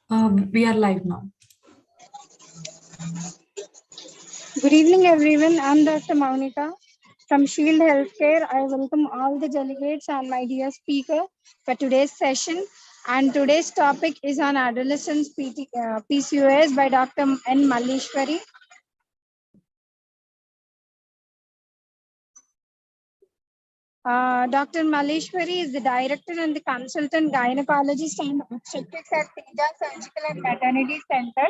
We are live now. Good evening, everyone. I'm Dr. Maunika from Shield Healthcare. I welcome all the delegates and my dear speaker for today's session. And today's topic is on adolescent PCOS by Dr. N. Malleshwari. Dr. Malleshwari is the director and the consultant gynecologist and obstetrics at Teja Surgical and Maternity Center,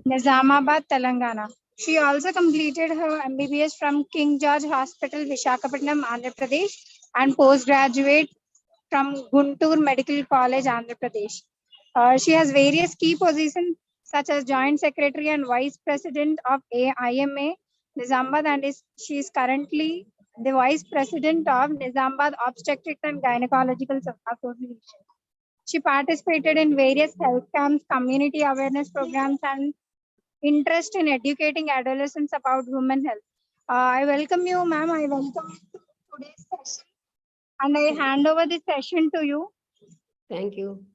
Nizamabad, Telangana. She also completed her MBBS from King George Hospital, Visakhapatnam, Andhra Pradesh, and postgraduate from Guntur Medical College, Andhra Pradesh. She has various key positions such as Joint Secretary and Vice President of IMA, Nizamabad, and she is currently the Vice President of Nizamabad Obstetrics and Gynecological Association. She participated in various health camps, community awareness programs, and interest in educating adolescents about women health. I welcome you, ma'am. I welcome you to today's session, and I hand over the session to you. Thank you.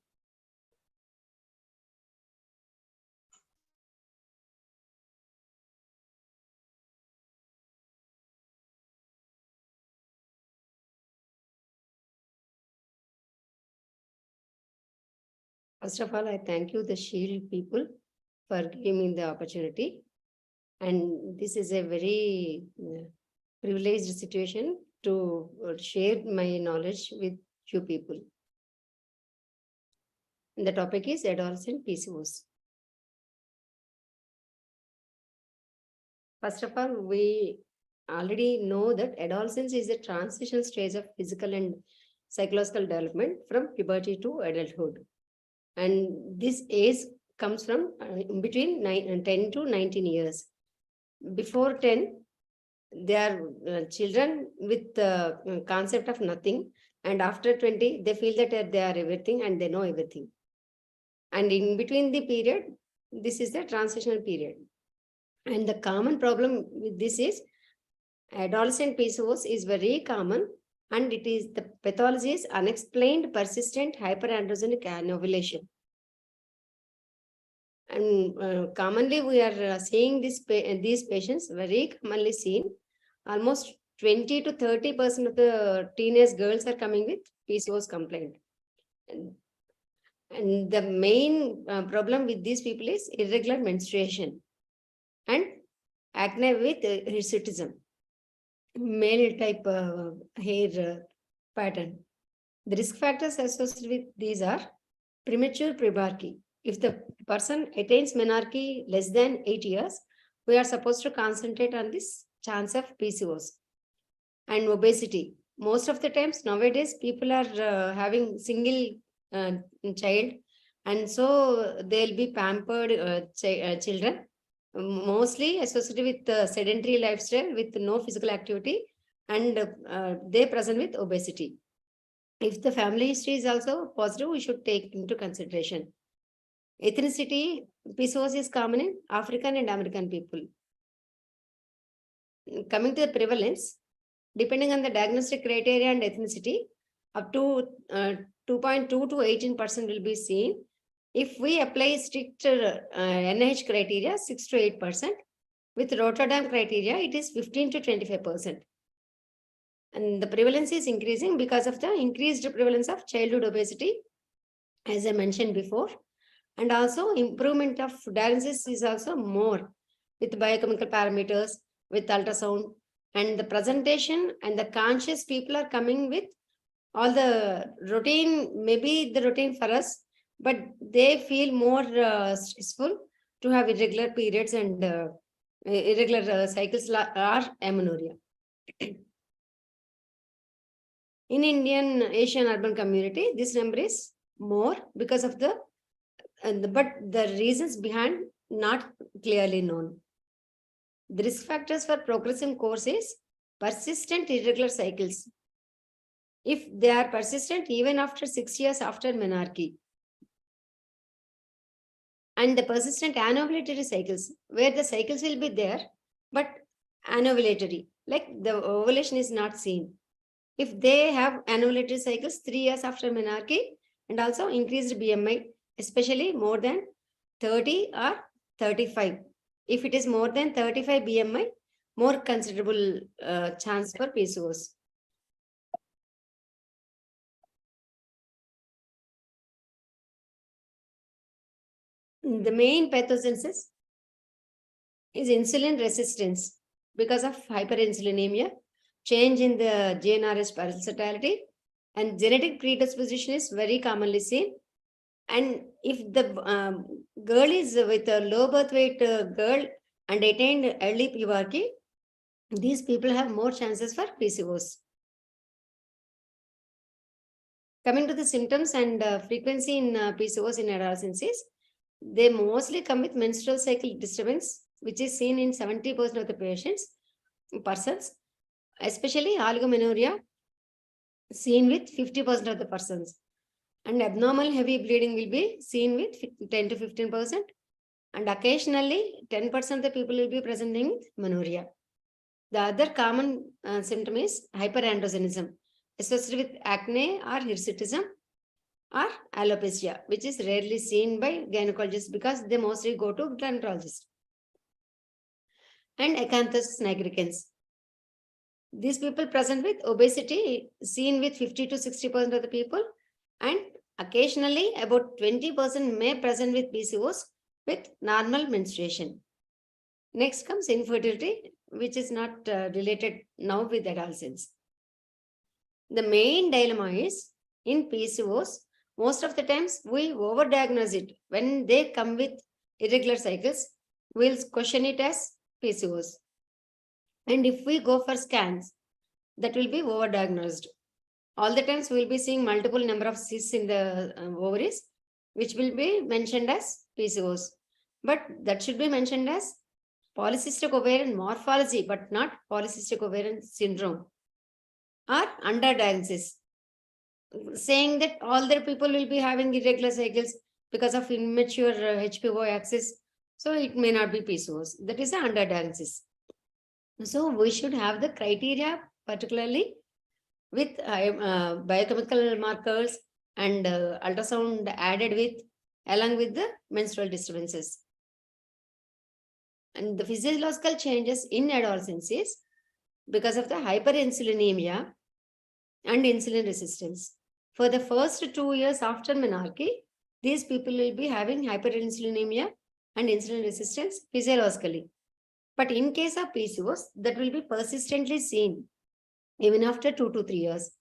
First of all, I thank you, the Shield people, for giving me the opportunity. And this is a very privileged situation to share my knowledge with few people. And the topic is adolescent PCOS. First of all, we already know that adolescence is a transitional stage of physical and psychological development from puberty to adulthood. And this age comes from between 10 to 19 years. Before 10, they are children with the concept of nothing. And after 20, they feel that they are everything and they know everything. And in between the period, this is the transitional period. And the common problem with this is adolescent PCOS is very common, and it is the pathology is unexplained persistent hyperandrogenic anovulation. And commonly we are seeing these patients very commonly seen. Almost 20 to 30% of the teenage girls are coming with PCOS complaint. And the main problem with these people is irregular menstruation and acne with hirsutism, male type hair pattern. The risk factors associated with these are premature puberty. If the person attains menarche less than 8 years, we are supposed to concentrate on this chance of PCOS. And obesity. Most of the times nowadays people are having single child, and so they'll be pampered children, mostly associated with sedentary lifestyle with no physical activity, and they present with obesity. If the family history is also positive, we should take into consideration. Ethnicity, PCOS is common in African and American people. Coming to the prevalence, depending on the diagnostic criteria and ethnicity, up to 2.2 to 18% will be seen. If we apply strict NIH criteria, 6 to 8%. With Rotterdam criteria, it is 15 to 25%. And the prevalence is increasing because of the increased prevalence of childhood obesity, as I mentioned before. And also improvement of diagnosis is also more with biochemical parameters, with ultrasound, and the presentation and the conscious people are coming with all the routine, maybe the routine for us, but they feel more stressful to have irregular periods and irregular cycles or amenorrhea. In Indian Asian urban community, this number is more because of the but the reasons behind not clearly known. The risk factors for progressive course is persistent irregular cycles. If they are persistent even after 6 years after menarche. And the persistent anovulatory cycles, where the cycles will be there, but anovulatory, like the ovulation is not seen. If they have anovulatory cycles 3 years after menarche, and also increased BMI, especially more than 30 or 35. If it is more than 35 BMI, more considerable chance for PCOS. The main pathogenesis is insulin resistance because of hyperinsulinemia, change in the GnRH pulsatility, and genetic predisposition is very commonly seen. And if the girl is with a low birth weight girl and attained early puberty, these people have more chances for PCOS. Coming to the symptoms and frequency in PCOS in adolescents, they mostly come with menstrual cycle disturbance, which is seen in 70% of the persons, especially oligomenorrhea, seen with 50% of the persons. And abnormal heavy bleeding will be seen with 10 to 15%. And occasionally, 10% of the people will be presenting with menorrhea. The other common symptom is hyperandrogenism, associated with acne or hirsutism or alopecia, which is rarely seen by gynecologists because they mostly go to dermatologists. And acanthus nigricans. These people present with obesity, seen with 50 to 60% of the people, and occasionally about 20% may present with PCOS with normal menstruation. Next comes infertility, which is not related now with adolescents. The main dilemma is in PCOS, most of the times we overdiagnose it. When they come with irregular cycles, we'll question it as PCOS. And if we go for scans, that will be overdiagnosed. All the times we will be seeing multiple number of cysts in the ovaries, which will be mentioned as PCOS. But that should be mentioned as polycystic ovarian morphology, but not polycystic ovarian syndrome or underdiagnosis, saying that all the people will be having irregular cycles because of immature HPO axis. So it may not be PCOS. That is the underdiagnosis. So we should have the criteria, particularly with biochemical markers and ultrasound added with, along with the menstrual disturbances. And the physiological changes in adolescence is because of the hyperinsulinemia and insulin resistance. For the first 2 years after menarche, these people will be having hyperinsulinemia and insulin resistance physiologically. But in case of PCOS, that will be persistently seen even after 2 to 3 years,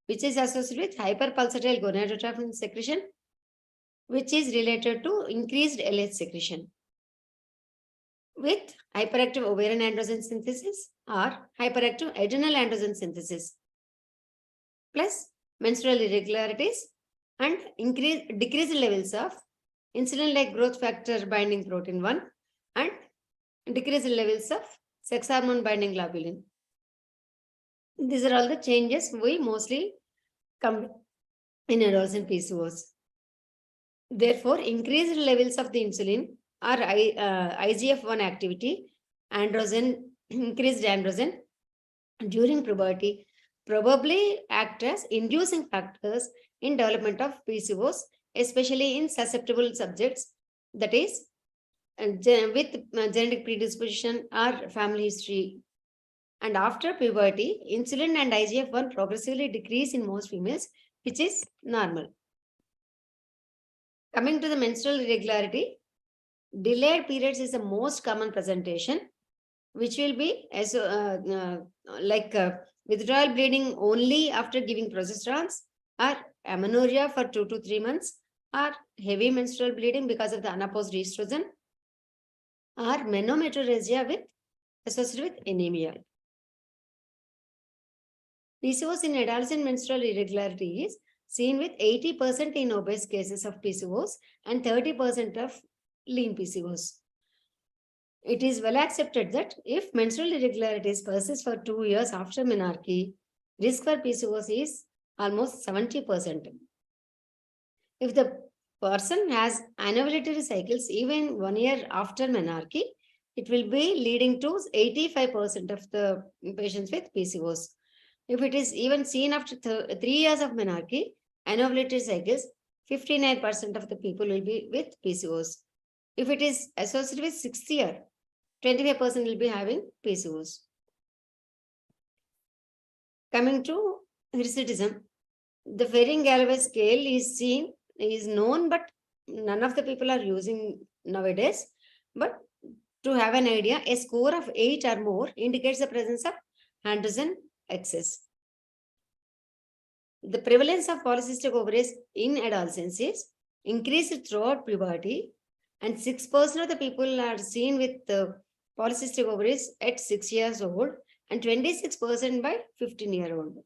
which is associated with hyperpulsatile gonadotropin secretion, which is related to increased LH secretion, with hyperactive ovarian androgen synthesis or hyperactive adrenal androgen synthesis, plus menstrual irregularities and decreased levels of insulin-like growth factor binding protein 1 and decreased levels of sex hormone binding globulin. These are all the changes we mostly come in adolescent PCOS. Therefore, increased levels of the insulin or IGF-1 activity, increased androgen during puberty probably act as inducing factors in development of PCOS, especially in susceptible subjects, that is, with genetic predisposition or family history. And after puberty, insulin and IGF-1 progressively decrease in most females, which is normal. Coming to the menstrual irregularity, delayed periods is the most common presentation, which will be as withdrawal bleeding only after giving progesterones, or amenorrhea for 2 to 3 months, or heavy menstrual bleeding because of the unopposed estrogen, or menometrorrhagia associated with anemia. PCOS in adolescent menstrual irregularity is seen with 80% in obese cases of PCOS and 30% of lean PCOS. It is well accepted that if menstrual irregularities persist for 2 years after menarche, risk for PCOS is almost 70%. If the person has anovulatory cycles even 1 year after menarche, it will be leading to 85% of the patients with PCOS. If it is even seen after 3 years of menarche, anovulatory cycles, 59% of the people will be with PCOS. If it is associated with 6th year, 25% will be having PCOS. Coming to hirsutism, the Ferring-Galloway scale is known, but none of the people are using nowadays. But to have an idea, a score of 8 or more indicates the presence of androgen excess. The prevalence of polycystic ovaries in adolescence is increased throughout puberty, and 6% of the people are seen with polycystic ovaries at 6 years old and 26% by 15-year-old.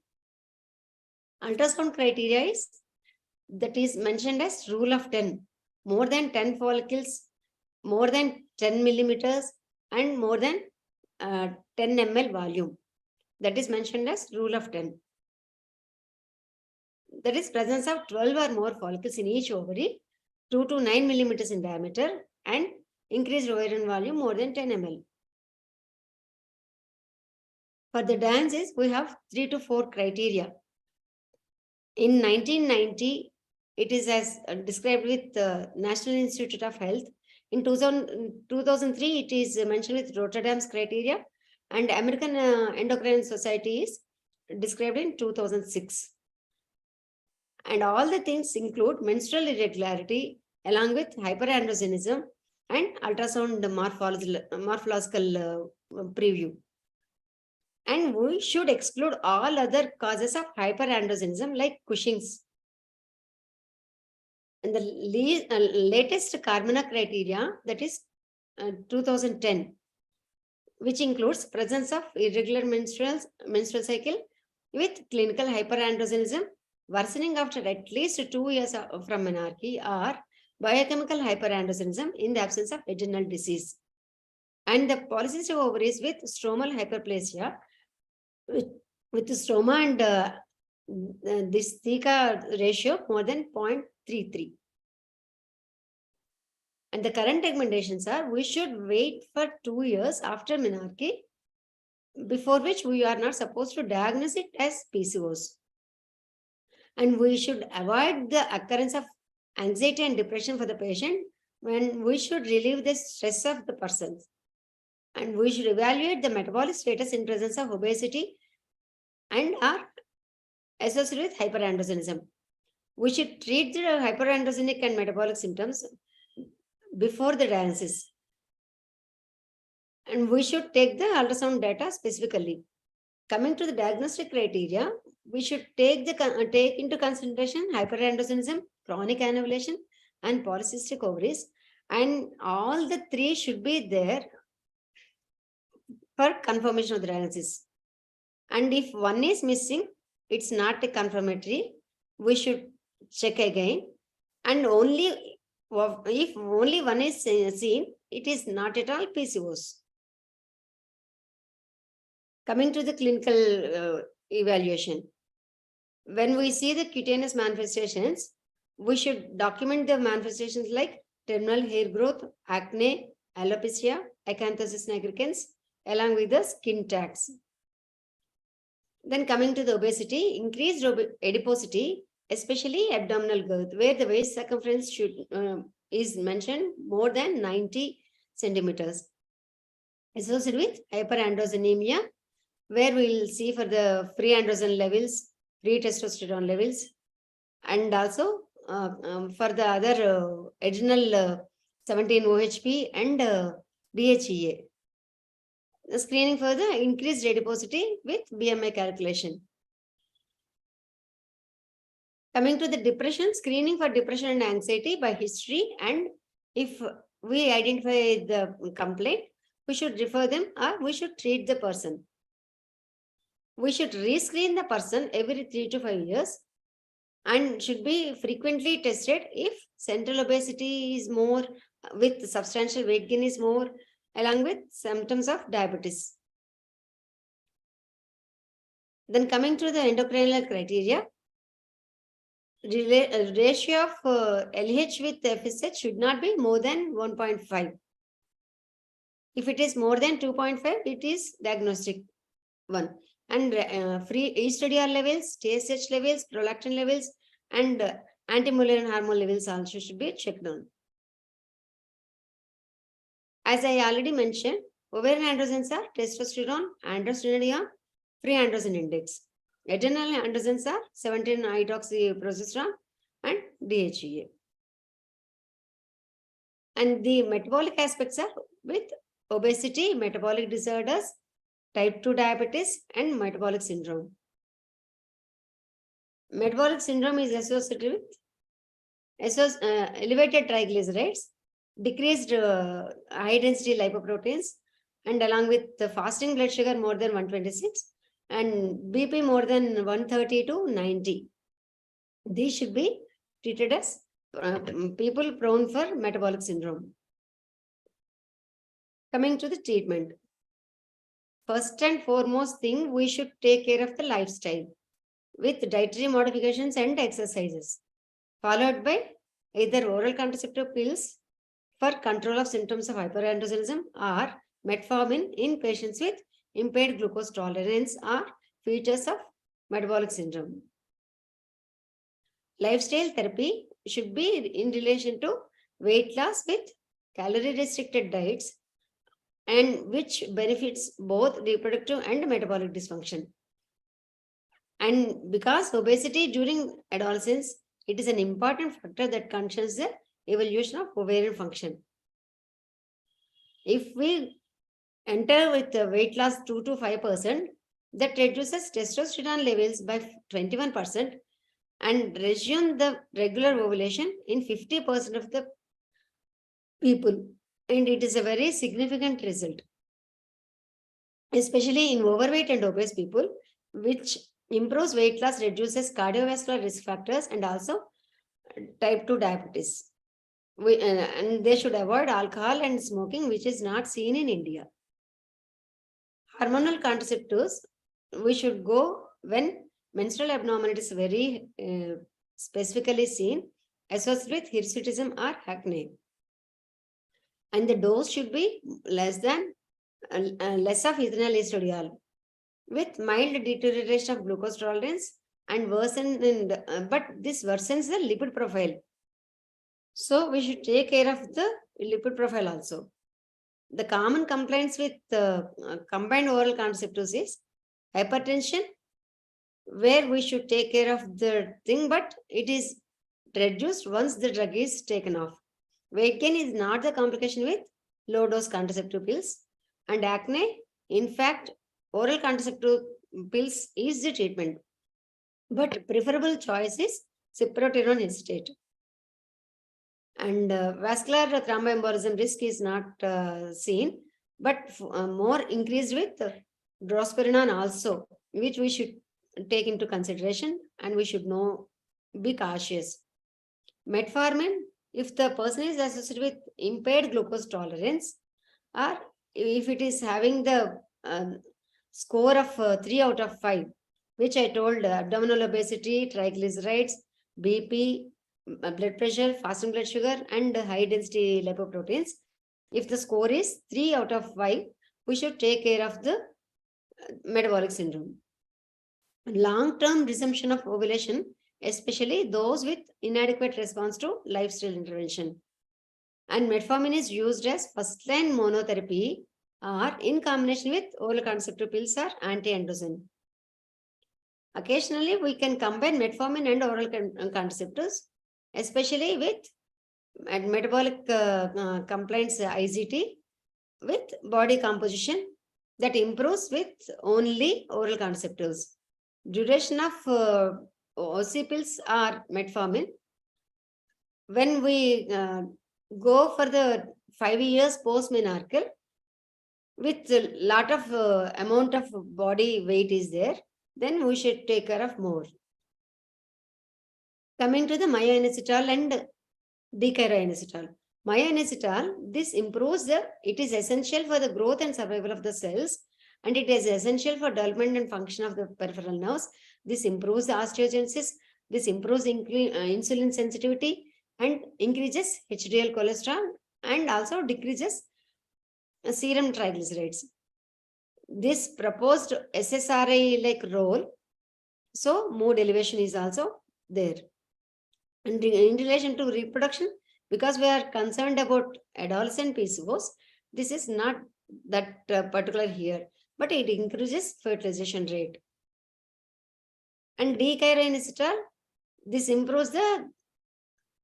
Ultrasound criteria is mentioned as rule of 10. More than 10 follicles, more than 10 millimeters, and more than 10 ml volume. That is mentioned as rule of 10. That is presence of 12 or more follicles in each ovary, 2 to 9 millimeters in diameter, and increased ovarian volume more than 10 ml. For the diagnosis, we have 3 to 4 criteria. In 1990, it is as described with the National Institute of Health. In 2003, it is mentioned with Rotterdam's criteria, and American Endocrine Society is described in 2006. And all the things include menstrual irregularity along with hyperandrogenism and ultrasound morphological preview. And we should exclude all other causes of hyperandrogenism like Cushing's. And the latest Carmona criteria, that is 2010, which includes presence of irregular menstrual cycle with clinical hyperandrogenism worsening after at least 2 years from menarche, or biochemical hyperandrogenism in the absence of adrenal disease. And the polycystic ovaries with stromal hyperplasia, with stroma and this Theta ratio more than 0.33. And the current recommendations are, we should wait for 2 years after menarche, before which we are not supposed to diagnose it as PCOS. And we should avoid the occurrence of anxiety and depression for the patient, when we should relieve the stress of the person. And we should evaluate the metabolic status in presence of obesity and are associated with hyperandrogenism. We should treat the hyperandrogenic and metabolic symptoms before the diagnosis. And we should take the ultrasound data specifically. Coming to the diagnostic criteria, we should take into consideration hyperandrogenism, chronic anovulation, and polycystic ovaries. And all the 3 should be there for confirmation of the diagnosis. And if one is missing, it's not a confirmatory. We should check again. And if only one is seen, it is not at all PCOS. Coming to the clinical evaluation. When we see the cutaneous manifestations, we should document the manifestations like terminal hair growth, acne, alopecia, acanthosis nigricans, along with the skin tags. Then coming to the obesity, increased adiposity, especially abdominal girth, where the waist circumference is mentioned more than 90 centimeters. Associated with hyperandrogenemia, where we will see for the free androgen levels, free testosterone levels, and also for the other adrenal 17-OHP and DHEA. The screening for the increased adiposity with BMI calculation. Coming to the depression, screening for depression and anxiety by history, and if we identify the complaint, we should refer them or we should treat the person. We should rescreen the person every 3 to 5 years and should be frequently tested if central obesity is more, with substantial weight gain is more, along with symptoms of diabetes. Then coming to the endocrinal criteria, ratio of LH with FSH should not be more than 1.5. If it is more than 2.5, it is diagnostic one. And free estradiol levels, TSH levels, prolactin levels, and anti-Mullerian hormone levels also should be checked on. As I already mentioned, ovarian androgens are testosterone, androstenedione, free androgen index. Adrenal androgens are 17-hydroxyprogesterone and DHEA. And the metabolic aspects are with obesity, metabolic disorders, type 2 diabetes, and metabolic syndrome. Metabolic syndrome is associated with elevated triglycerides, decreased high density lipoproteins, and along with the fasting blood sugar more than 126 and BP more than 130 to 90. These should be treated as people prone for metabolic syndrome. Coming to the treatment. First and foremost thing, we should take care of the lifestyle with dietary modifications and exercises, followed by either oral contraceptive pills for control of symptoms of hyperandrogenism or metformin in patients with impaired glucose tolerance or features of metabolic syndrome. Lifestyle therapy should be in relation to weight loss with calorie restricted diets and which benefits both reproductive and metabolic dysfunction. And because obesity during adolescence, it is an important factor that concerns the evolution of ovarian function. If we enter with the weight loss 2 to 5%, that reduces testosterone levels by 21% and resume the regular ovulation in 50% of the people. And it is a very significant result, especially in overweight and obese people, which improves weight loss, reduces cardiovascular risk factors, and also type 2 diabetes. And they should avoid alcohol and smoking, which is not seen in India. Hormonal contraceptives, we should go when menstrual abnormalities very specifically seen, associated with hirsutism or acne. And the dose should be less of ethinyl estradiol, with mild deterioration of glucose tolerance and but this worsens the lipid profile. So we should take care of the lipid profile also. The common complaints with combined oral contraceptives is hypertension, where we should take care of the thing, but it is reduced once the drug is taken off. Weight gain is not the complication with low dose contraceptive pills. And acne, in fact, oral contraceptive pills is the treatment, but preferable choice is cyproterone acetate. And vascular thromboembolism risk is not seen, but more increased with drospirenone also, which we should take into consideration and we should be cautious. Metformin, if the person is associated with impaired glucose tolerance, or if it is having the score of 3 out of 5, which I told, abdominal obesity, triglycerides, BP, blood pressure, fasting blood sugar, and high density lipoproteins. If the score is 3 out of 5, we should take care of the metabolic syndrome. Long-term resumption of ovulation, especially those with inadequate response to lifestyle intervention. And metformin is used as first-line monotherapy or in combination with oral contraceptive pills or anti-androgen. Occasionally, we can combine metformin and oral contraceptives, especially with metabolic complaints IGT with body composition that improves with only oral contraceptives. Duration of OC pills or metformin, when we go for the 5 years post-menarche, with a lot of amount of body weight is there, then we should take care of more. Coming to the myoinositol and dechiroinositol. Myoinositol, this improves it is essential for the growth and survival of the cells, and it is essential for development and function of the peripheral nerves. This improves the osteogenesis, this improves insulin sensitivity and increases HDL cholesterol and also decreases serum triglycerides. This proposed SSRI-like role, so mood elevation is also there. And in relation to reproduction, because we are concerned about adolescent PCOS, This is not that particular here, but it increases fertilization rate. And D-inositol, this improves the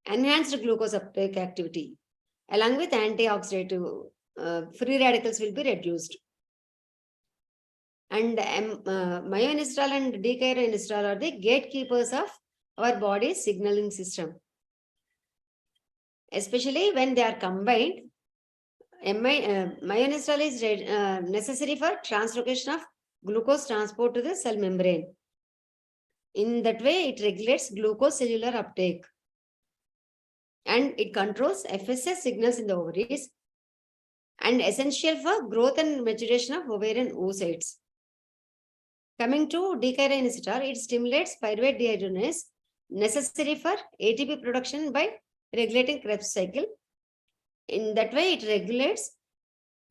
enhanced glucose uptake activity. Along with antioxidative, free radicals will be reduced. And myoinositol and D-inositol are the gatekeepers of our body's signaling system. Especially when they are combined, myoinositol is necessary for translocation of glucose transport to the cell membrane. In that way, it regulates glucose cellular uptake. And it controls FSH signals in the ovaries and essential for growth and maturation of ovarian oocytes. Coming to D-inositol, it stimulates pyruvate dehydrogenase necessary for ATP production by regulating Krebs cycle. In that way, it regulates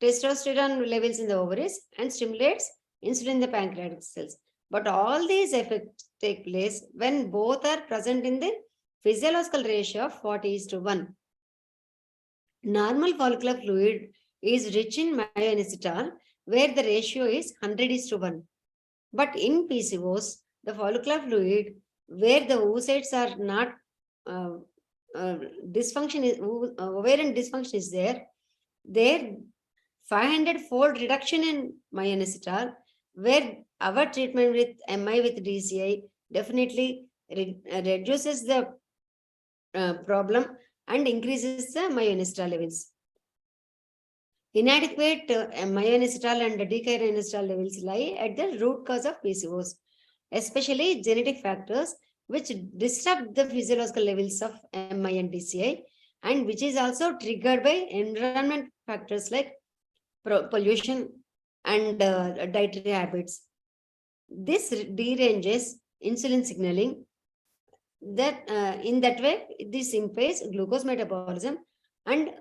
testosterone levels in the ovaries and stimulates insulin in the pancreatic cells. But all these effects take place when both are present in the physiological ratio of 40:1. Normal follicular fluid is rich in myoinositol, where the ratio is 100:1. But in PCOS, the follicular fluid, where the oocytes are not ovarian dysfunction is there 500-fold reduction in myoinositol, where our treatment with MI with DCI definitely reduces the problem and increases the myoinositol levels. Inadequate myoinositol and D-inositol levels lie at the root cause of PCOS, especially genetic factors which disrupt the physiological levels of MI and DCI, and which is also triggered by environment factors like pollution and dietary habits. This deranges insulin signaling. That in that way, this impairs glucose metabolism and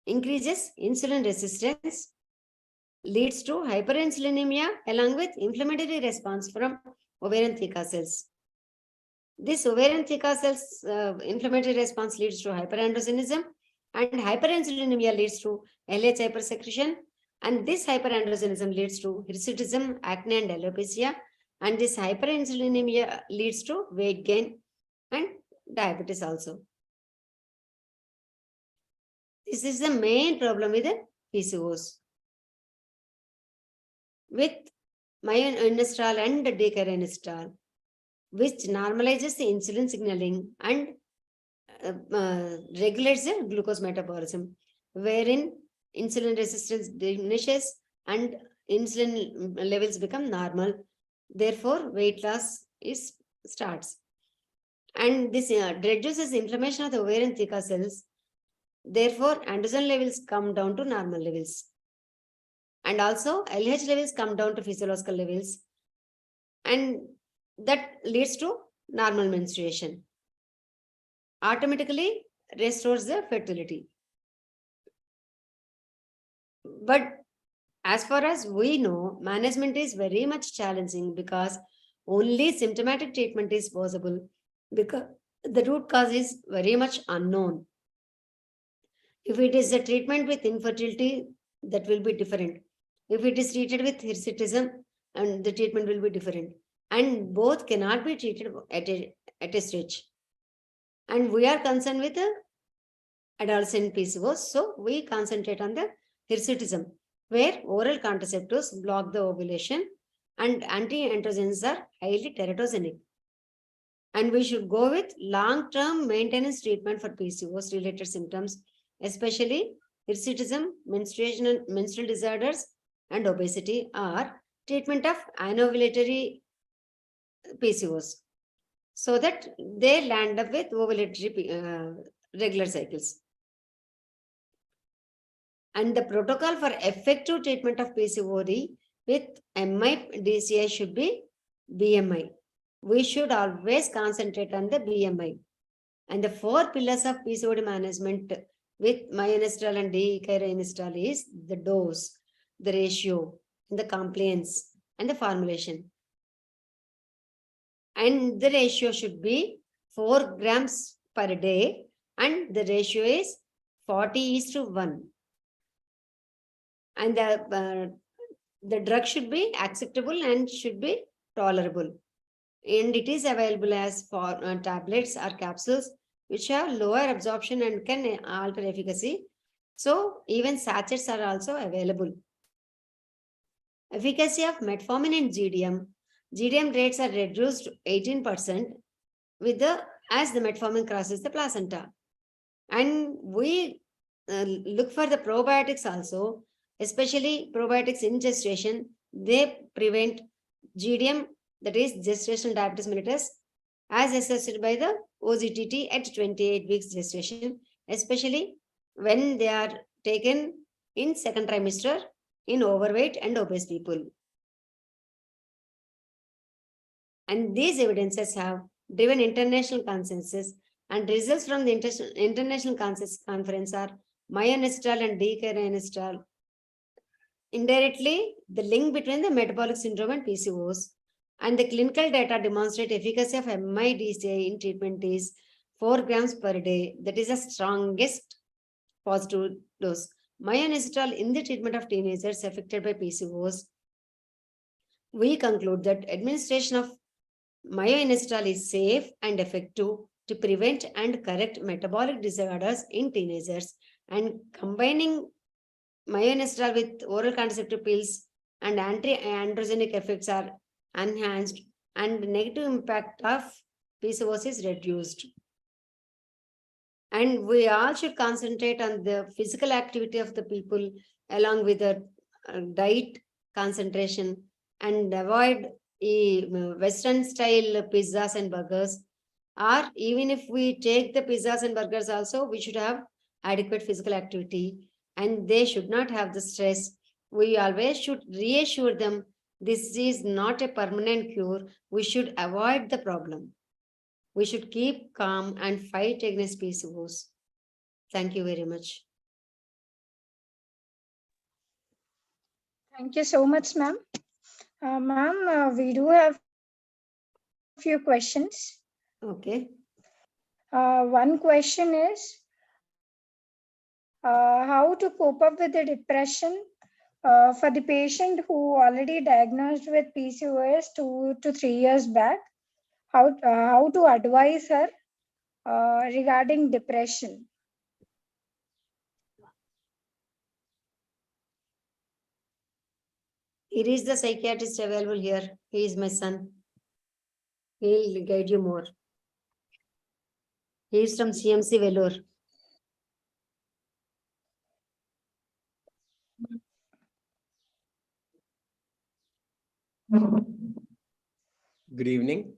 increases insulin resistance, leads to hyperinsulinemia along with inflammatory response from ovarian theca cells. This ovarian theca cells inflammatory response leads to hyperandrogenism, and hyperinsulinemia leads to LH hypersecretion, and this hyperandrogenism leads to hirsutism, acne, and alopecia, and this hyperinsulinemia leads to weight gain and diabetes also. This is the main problem with the PCOS. With myoinositol and D-inositol, which normalizes the insulin signaling and regulates the glucose metabolism, wherein insulin resistance diminishes and insulin levels become normal. Therefore, weight loss starts. And this reduces inflammation of the ovarian theca cells. Therefore, androgen levels come down to normal levels. And also, LH levels come down to physiological levels. And that leads to normal menstruation. Automatically restores the fertility. But as far as we know, management is very much challenging because only symptomatic treatment is possible because the root cause is very much unknown. If it is a treatment with infertility, that will be different. If it is treated with hirsutism, and the treatment will be different. And both cannot be treated at a stage. And we are concerned with the adolescent PCOS, so we concentrate on the hirsutism, where oral contraceptives block the ovulation and anti-androgens are highly teratogenic. And we should go with long-term maintenance treatment for PCOS-related symptoms, especially hirsutism, menstrual disorders, and obesity, or treatment of anovulatory PCOS, so that they land up with ovulatory regular cycles. And the protocol for effective treatment of PCOD with MI DCI should be BMI. We should always concentrate on the BMI. And the 4 pillars of PCOD management with myoinositol and D-inositol is the dose, the ratio, the compliance, and the formulation. And the ratio should be 4 grams per day, and the ratio is 40:1. and the drug should be acceptable and should be tolerable. And it is available as for tablets or capsules which have lower absorption and can alter efficacy. So even sachets are also available. Efficacy of metformin in GDM. GDM rates are reduced to 18% with as the metformin crosses the placenta. And we look for the probiotics also, especially probiotics in gestation. They prevent GDM, that is gestational diabetes mellitus, as assessed by the OGTT at 28 weeks gestation, especially when they are taken in second trimester in overweight and obese people. And these evidences have driven international consensus, and results from the international conference are myoinositol and D-inositol. Indirectly, the link between the metabolic syndrome and PCOS, and the clinical data demonstrate efficacy of MIDCI in treatment is 4 grams per day. That is the strongest positive dose. Myoinositol in the treatment of teenagers affected by PCOS. We conclude that administration of myoinositol is safe and effective to prevent and correct metabolic disorders in teenagers, and combining myoinositol with oral contraceptive pills and anti-androgenic effects are enhanced, and the negative impact of PCOS is reduced. And we all should concentrate on the physical activity of the people along with the diet concentration, and avoid Western style pizzas and burgers. Or even if we take the pizzas and burgers also, we should have adequate physical activity, and they should not have the stress. We always should reassure them this is not a permanent cure. We should avoid the problem. We should keep calm and fight against PCOS. Thank you very much. Thank you so much, ma'am. Ma'am, we do have a few questions. Okay. One question is how to cope up with the depression for the patient who already diagnosed with PCOS 2 to 3 years back. How to advise her regarding depression? Here is the psychiatrist available here. He is my son. He'll guide you more. He is from CMC Vellore. Good evening.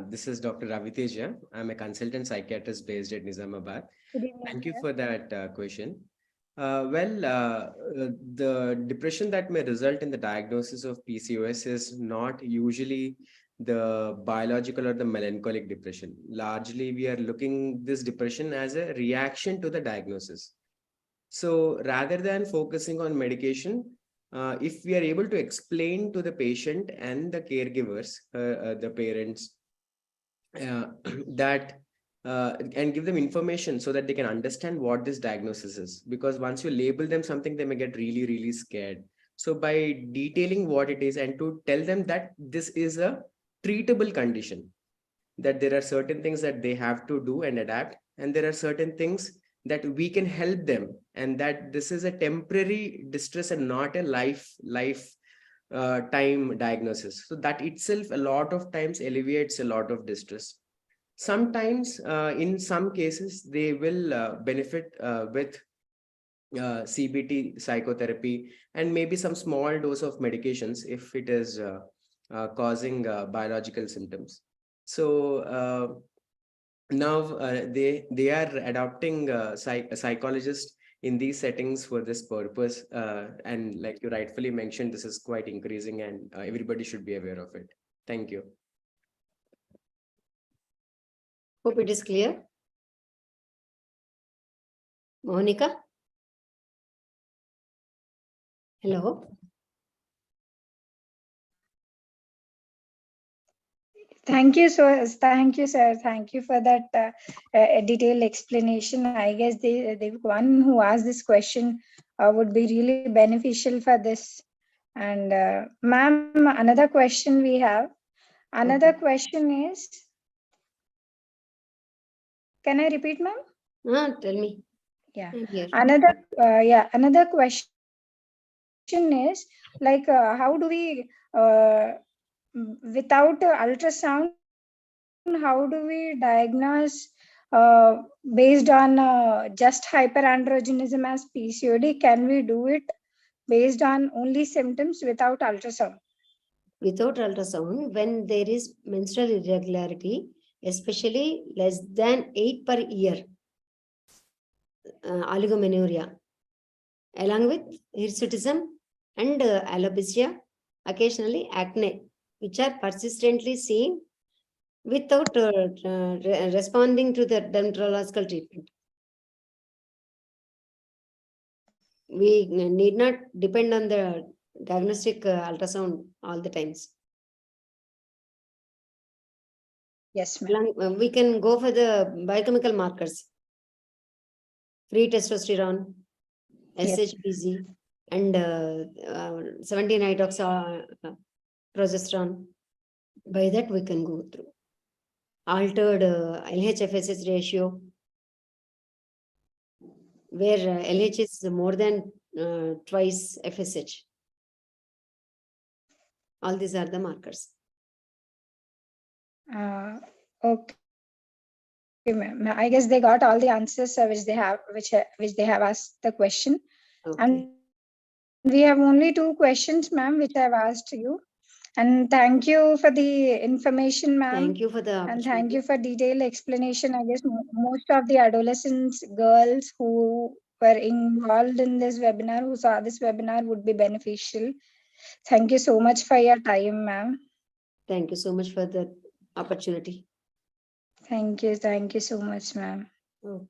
This is Dr. Raviteja. I'm a consultant psychiatrist based at Nizamabad. Good evening, Thank you sir. for that question. The depression that may result in the diagnosis of PCOS is not usually the biological or the melancholic depression. Largely, we are looking this depression as a reaction to the diagnosis. So rather than focusing on medication, if we are able to explain to the patient and the caregivers, the parents, that and give them information so that they can understand what this diagnosis is. Because once you label them something, they may get really, really scared. So by detailing what it is and to tell them that this is a treatable condition, that there are certain things that they have to do and adapt, and there are certain things that we can help them, and that this is a temporary distress and not a life time diagnosis. So that itself a lot of times alleviates a lot of distress. Sometimes in some cases they will benefit with CBT psychotherapy and maybe some small dose of medications if it is causing biological symptoms. So now they are adopting a psychologist in these settings for this purpose, and like you rightfully mentioned, this is quite increasing, and everybody should be aware of it. Thank you. Hope it is clear. Monica? Hello? Thank you, sir. Thank you, sir. Thank you for that detailed explanation. I guess the one who asked this question would be really beneficial for this. And ma'am, another question we have. Another Okay. question is, can I repeat, ma'am? Tell me. Yeah. I'm here. Another question is like, how do we without ultrasound, how do we diagnose based on just hyperandrogenism as PCOD? Can we do it based on only symptoms without ultrasound? Without ultrasound, when there is menstrual irregularity, especially less than 8 per year, oligomenorrhea, along with hirsutism and alopecia, occasionally acne, which are persistently seen without responding to the dermatological treatment. We need not depend on the diagnostic ultrasound all the times. Yes, ma'am. We can go for the biochemical markers, free testosterone, Yes. SHBG, and 17-hydroxy progesterone. By that, we can go through. Altered LH-FSH ratio, where LH is more than twice FSH. All these are the markers. Okay, ma'am. I guess they got all the answers which they have asked the question. And we have only 2 questions, ma'am, which I have asked you. And thank you for the information, ma'am. And thank you Thank you for for the detailed opportunity. explanation. I guess most of the adolescents, girls who were involved in this webinar, who saw this webinar, would be beneficial. Thank you so much for your time, ma'am. Thank you so much for the opportunity. Thank you. Thank you so much, ma'am. Okay.